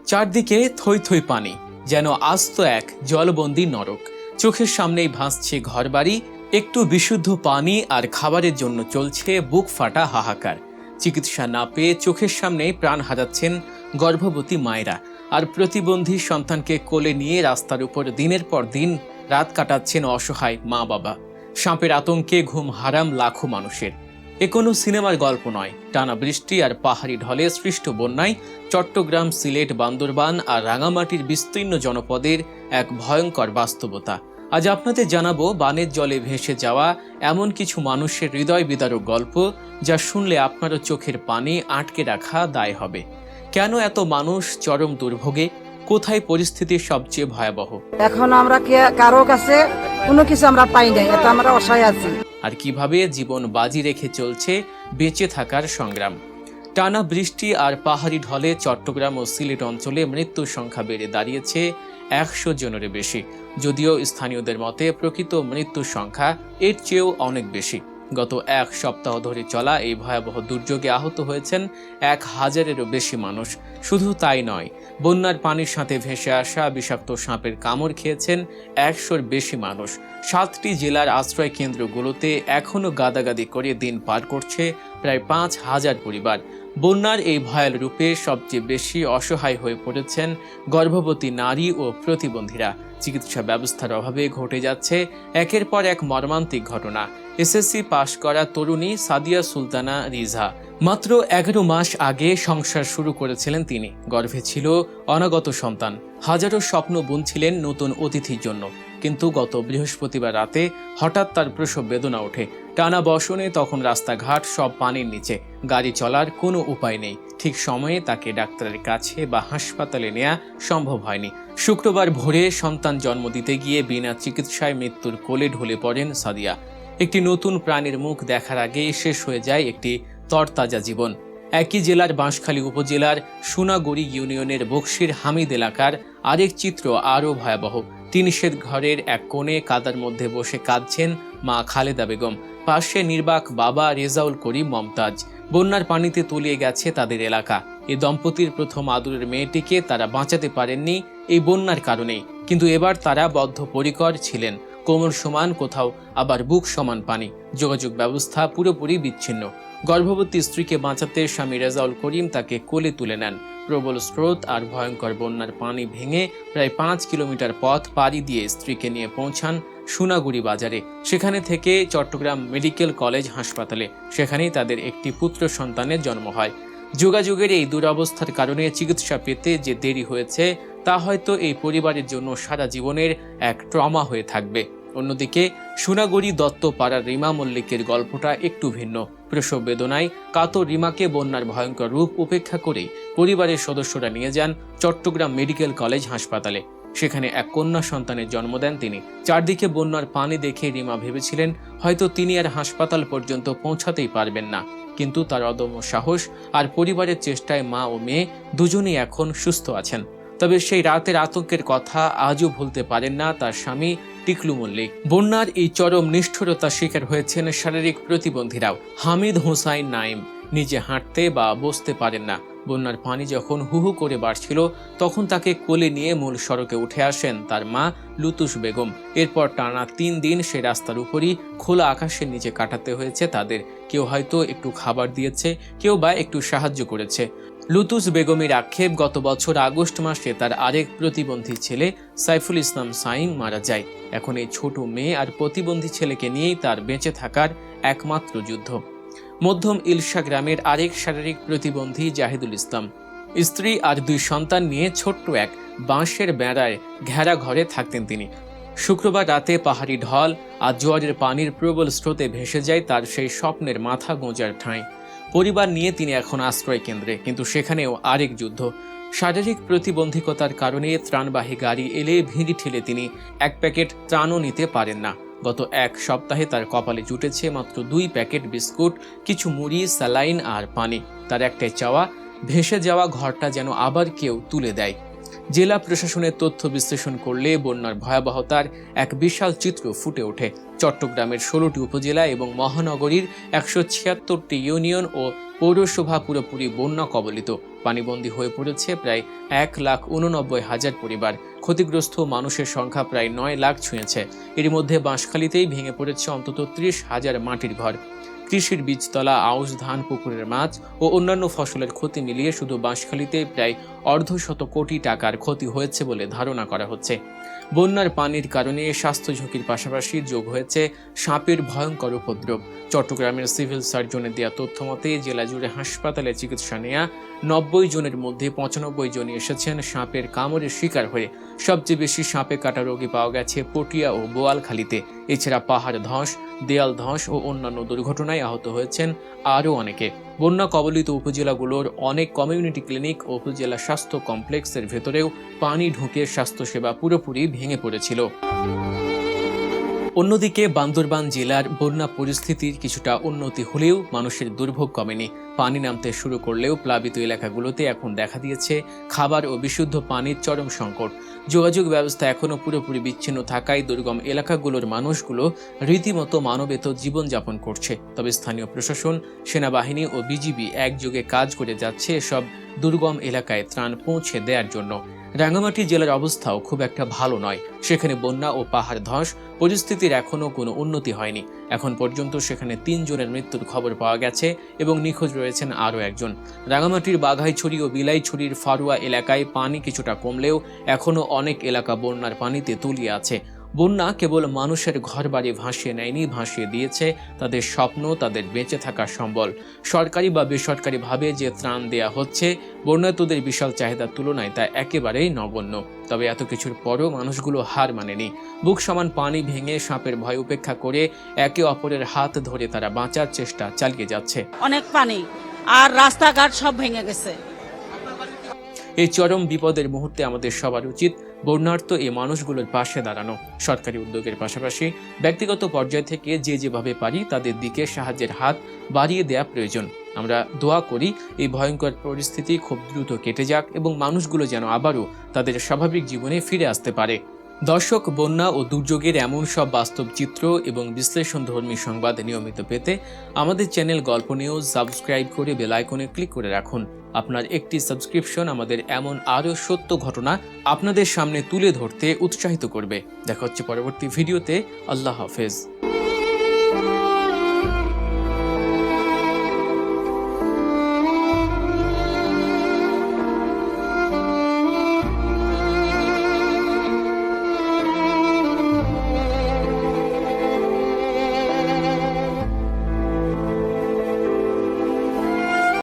চারদিকে থই থই পানি, যেন আস্ত এক জলবন্দী নরক। চোখের সামনেই ভাসছে ঘরবাড়ি, একটু বিশুদ্ধ পানি আর খাবারের জন্য চলছে বুক ফাটা হাহাকার। চিকিৎসা না পেয়ে চোখের সামনেই প্রাণ হারাচ্ছেন গর্ভবতী মায়েরা, আর প্রতিবন্ধী সন্তানকে কোলে নিয়ে রাস্তার উপর দিনের পর দিন রাত কাটাচ্ছেন অসহায় মা বাবা। সাপের আতঙ্কে ঘুম হারাম লাখো মানুষের। এ কোনো সিনেমার গল্প নয়। টানা বৃষ্টি আর পাহাড়ি ঢলে সৃষ্ট বন্যায় চট্টগ্রাম, সিলেট, বান্দরবান আর রাঙামাটির বিস্তীর্ণ জনপদের এক ভয়ঙ্কর বাস্তবতা। আজ আপনাদের জানাবো বানের জলে ভেসে যাওয়া এমন কিছু মানুষের হৃদয় বিদারক গল্প, যা শুনলে আপনারও চোখের পানি আটকে রাখা দায় হবে। কেন এত মানুষ চরম দুর্ভোগে? কোথায় পরিস্থিতি সবচেয়ে ভয়াবহ? এখন আমরা কারো কাছে কোনো কিছু আমরা পাই নাই, এটা আমরা অসহায় আছি। আর কিভাবে জীবন বাজি রেখে চলছে বেঁচে থাকার সংগ্রাম। টানা বৃষ্টি আর পাহাড়ি ঢলে চট্টগ্রাম ও সিলেট অঞ্চলে মৃত্যুর সংখ্যা বেড়ে দাঁড়িয়েছে 100 জনের বেশি। যদিও স্থানীয়দের মতে প্রকৃত মৃত্যুর সংখ্যা এর চেয়েও অনেক বেশি। গত এক সপ্তাহ ধরে চলা এই ভয়াবহ দুর্যোগে আহত হয়েছেন 1000-এরও বেশি মানুষ। শুধু তাই নয়, বন্যার পানির সাথে ভেসে আসা বিষাক্ত সাপের কামড় খেয়েছেন 100-র বেশি মানুষ। 7টি জেলার আশ্রয় কেন্দ্রগুলোতে এখনও গাদাগাদি করে দিন পার করছে প্রায় 5000 পরিবার। বন্যার এই ভয়াল রূপে সবচেয়ে বেশি অসহায় হয়ে পড়েছেন গর্ভবতী নারী ও প্রতিবন্ধীরা। চিকিৎসা ব্যবস্থার অভাবে ঘটে যাচ্ছে একের পর এক মর্মান্তিক ঘটনা। এসএসসি পাশ করা তরুণী সাদিয়া সুলতানা রিজা মাত্র 11 মাস আগে সংসার শুরু করেছিলেন তিনি। গর্ভে ছিল অনাগত সন্তান। হাজারো স্বপ্ন বুনছিলেন নতুন অতিথির জন্য। কিন্তু গত বৃহস্পতিবার রাতে হঠাৎ তার প্রসব বেদনা ওঠে। টানা বর্ষণে তখন রাস্তাঘাট সব পানির নিচে, গাড়ি চলার কোনো উপায় নেই। ঠিক সময়ে তাকে ডাক্তারের কাছে বা হাসপাতালে নেওয়া সম্ভব হয়নি। শুক্রবার ভোরে সন্তান জন্ম দিতে গিয়ে বিনা চিকিৎসায় মৃত্যুর কোলে ঢলে পড়েন সাদিয়া। একটি নতুন প্রাণীর মুখ দেখার আগেই শেষ হয়ে যায় একটি তরতাজা জীবন। একই জেলার বাঁশখালী উপজেলার সোনাগড়ি ইউনিয়নের বক্সির হামিদ এলাকার আরেক চিত্র আরও ভয়াবহ। টিনশেড ঘরের এক কোণে কাদার মধ্যে বসে কাঁদছেন মা খালেদা বেগম। পাশে নির্বাক বাবা রেজাউল করিম মমতাজ। বন্যার পানিতে তলিয়ে গেছে তাদের এলাকা। এই দম্পতির প্রথম আদরের মেয়েটিকে তারা বাঁচাতে পারেননি এই বন্যার কারণেই, কিন্তু এবার তারা বদ্ধপরিকর ছিলেন। কোমর সমান, কোথাও আবার বুক সমান পানি। যোগাযোগ ব্যবস্থা পুরোপুরি বিচ্ছিন্ন। গর্ভবতী স্ত্রীকে বাঁচাতে স্বামী রেজাউল করিম তাকে কোলে তুলে নেন। প্রবল স্রোত আর ভয়ঙ্কর বন্যার পানি ভেঙে প্রায় 5 কিলোমিটার পথ পাড়ি দিয়ে স্ত্রীকে নিয়ে পৌঁছান সোনাগুড়ি বাজারে। সেখানে থেকে চট্টগ্রাম মেডিকেল কলেজ হাসপাতালে। সেখানেই তাদের একটি পুত্র সন্তানের জন্ম হয়। যোগাযোগের এই দুরবস্থার কারণে চিকিৎসা পেতে যে দেরি হয়েছে, তা হয়তো এই পরিবারের জন্য সারা জীবনের এক ট্রমা হয়ে থাকবে। অন্যদিকে সোনাগড়ি দত্তপাড়ার রিমা মল্লিকের গল্পটা একটু ভিন্ন। প্রসব বেদনায় কাতর রিমাকে বন্যার ভয়ঙ্কর রূপ উপেক্ষা করেই পরিবারের সদস্যরা নিয়ে যান চট্টগ্রাম মেডিকেল কলেজ হাসপাতালে। সেখানে এক কন্যা সন্তানের জন্ম দেন তিনি। চারদিকে বন্যার পানি দেখে রিমা ভেবেছিলেন হয়তো তিনি আর হাসপাতাল পর্যন্ত পৌঁছাতেই পারবেন না, কিন্তু তার অদম্য সাহস আর পরিবারের চেষ্টায় মা ও মেয়ে দুজনেই এখন সুস্থ আছেন। তবে সেই রাতের আতঙ্কের কথা আজও ভুলতে পারেন না তার স্বামী টিকলু মল্লিক। বন্যার এই চরম নিষ্ঠুরতা শিকার হয়েছেন শারীরিক প্রতিবন্ধীরাও। হামিদ হোসাইন নাইম নিজে হাঁটতে বা বসতে পারেন না। বন্যার পানি যখন হুহু করে বাড়ছিল, তখন তাকে কোলে নিয়ে মূল সড়কে উঠে আসেন তার মা লুতুস বেগম। এরপর টানা 3 দিন সে রাস্তার উপরই খোলা আকাশের নিচে কাটাতে হয়েছে তাদের। কেউ হয়তো একটু খাবার দিয়েছে, কেউ বা একটু সাহায্য করেছে। লুতুস বেগমের আক্ষেপ, গত বছর আগস্ট মাসে তার আরেক প্রতিবন্ধী ছেলে সাইফুল ইসলাম সাইম মারা যায়। এখন এই ছোট মেয়ে আর প্রতিবন্ধী ছেলেকে নিয়েই তার বেঁচে থাকার একমাত্র যুদ্ধ। মধ্যম ইলশা গ্রামের আরেক শারীরিক প্রতিবন্ধী জাহিদুল ইসলাম স্ত্রী আর 2 সন্তান নিয়ে ছোট্ট এক বাঁশের বেড়ায় ঘেরা ঘরে থাকতেন তিনি। শুক্রবার রাতে পাহাড়ি ঢল আর জোয়ারের পানির প্রবল স্রোতে ভেসে যায় তার সেই স্বপ্নের মাথা গোঁজার ঠাঁই। পরিবার নিয়ে তিনি এখন আশ্রয় কেন্দ্রে, কিন্তু সেখানেও আরেক যুদ্ধ। শারীরিক প্রতিবন্ধকতার কারণে ত্রাণবাহী গাড়ি এলে ভিড় ঠেলে তিনি এক প্যাকেট ত্রাণও নিতে পারেন না। গত এক সপ্তাহে তার কপালে জুটেছে মাত্র 2 প্যাকেট বিস্কুট, কিছু মুড়ি, স্যালাইন আর পানি। তার একটাই চাওয়া, ভেসে যাওয়া ঘরটা যেন আবার কেউ তুলে দেয়। জেলা প্রশাসনের তথ্য বিশ্লেষণ করলে বন্যার ভয়াবহতার এক বিশাল চিত্র ফুটে ওঠে। চট্টগ্রামের 16টি উপজেলা এবং মহানগরীর 176টি ইউনিয়ন ও পৌরসভা পুরোপুরি বন্যা কবলিত। পানিবন্দী হয়ে পড়েছে প্রায় 1,89,000 পরিবার। ক্ষতিগ্রস্ত মানুষের সংখ্যা প্রায় 9 লাখ ছুঁয়েছে। এর মধ্যে বাঁশখালীতেই ভেঙে পড়েছে অন্তত 30,000 মাটির ঘর। কৃষির বীজতলা, আউশ ধান, পুকুরের মাছ ও অন্যান্য ফসলের ক্ষতি মিলিয়ে শুধু বাঁশখালীতে প্রায় অর্ধশত কোটি টাকার ক্ষতি হয়েছে বলে ধারণা করা হচ্ছে। বন্যার পানির কারণে স্বাস্থ্য ঝুঁকির পাশাপাশি যোগ হয়েছে সাপের ভয়ঙ্কর উপদ্রব। চট্টগ্রামের সিভিল সার্জনের দেওয়া তথ্য মতে জেলা জুড়ে হাসপাতালে চিকিৎসা নেওয়া 90 জনের মধ্যে 95 জনই এসেছেন সাপের কামড়ের শিকার হয়ে। সবচেয়ে বেশি সাপে কাটা রোগী পাওয়া গেছে পটিয়া ও বোয়ালখালীতে। এছাড়া পাহাড় ধস, দেয়াল ধস ও অন্যান্য দুর্ঘটনায় আহত হয়েছেন আরও অনেকে। বন্যা কবলিত উপজেলাগুলোর অনেক কমিউনিটি ক্লিনিক ও উপজেলা স্বাস্থ্য কমপ্লেক্সের ভেতরেও পানি ঢুকে স্বাস্থ্যসেবা পুরোপুরি ভেঙে পড়েছিল। অন্যদিকে বান্দরবান জেলার বন্যা পরিস্থিতির কিছুটা উন্নতি হলেও মানুষের দুর্ভোগ কমেনি। পানি নামতে শুরু করলেও প্লাবিত এলাকাগুলোতে এখন দেখা দিয়েছে খাবার ও বিশুদ্ধ পানির চরম সংকট। যোগাযোগ ব্যবস্থা এখনও পুরোপুরি বিচ্ছিন্ন থাকায় দুর্গম এলাকাগুলোর মানুষগুলো রীতিমতো মানবেত জীবনযাপন করছে। তবে স্থানীয় প্রশাসন, সেনাবাহিনী ও বিজিবি একযোগে কাজ করে যাচ্ছে এসব দুর্গম এলাকায় ত্রাণ পৌঁছে দেওয়ার জন্য। রাঙ্গামাটি জেলার অবস্থাও খুব একটা ভালো নয়। সেখানে বন্যা ও পাহাড় ধস পরিস্থিতির এখনও কোনো উন্নতি হয়নি। এখন পর্যন্ত সেখানে 3 জনের মৃত্যুর খবর পাওয়া গেছে এবং নিখোঁজ রয়েছেন আরও একজন। রাঙ্গামাটির বাঘাইছড়ি ও বিলাইছড়ির ফারুয়া এলাকায় পানি কিছুটা কমলেও এখনও অনেক এলাকা বন্যার পানিতে তলিয়ে আছে। বন্যা কেবল মানুষের ঘরবাড়ি ভাসিয়ে নেয়নি, ভাসিয়ে দিয়েছে তাদের স্বপ্ন, তাদের বেঁচে থাকার সম্বল। সরকারি বা বেসরকারিভাবে যে ত্রাণ দেয়া হচ্ছে বন্যার্তদের বিশাল চাহিদার তুলনায় তা একেবারেই নগণ্য। তবে এত কিছুর পরও মানুষগুলো হার মানেনি। বুক সমান পানি ভেঙে সাপের ভয় উপেক্ষা করে একে অপরের হাত ধরে তারা বাঁচার চেষ্টা চালিয়ে যাচ্ছে। অনেক পানি আর রাস্তাঘাট সব ভেঙে গেছে। এই চরম বিপদের মুহূর্তে আমাদের সবার উচিত বন্যার্ত এই মানুষগুলোর পাশে দাঁড়ানো। সরকারি উদ্যোগের পাশাপাশি ব্যক্তিগত পর্যায় থেকে যে যেভাবে পারি তাদের দিকে সাহায্যের হাত বাড়িয়ে দেওয়া প্রয়োজন। আমরা দোয়া করি এই ভয়ঙ্কর পরিস্থিতি খুব দ্রুত কেটে যাক এবং মানুষগুলো যেন আবারও তাদের স্বাভাবিক জীবনে ফিরে আসতে পারে। দর্শক, বন্যা ও দুর্যোগের এমন সব বাস্তব চিত্র এবং বিশ্লেষণধর্মী সংবাদ নিয়মিত পেতে আমাদের চ্যানেল গল্প নিউজ সাবস্ক্রাইব করে বেল আইকনে ক্লিক করে রাখুন। আপনার একটি সাবস্ক্রিপশন আমাদের এমন আরও সত্য ঘটনা আপনাদের সামনে তুলে ধরতে উৎসাহিত করবে। দেখা হচ্ছে পরবর্তী ভিডিওতে। আল্লাহ হাফেজ।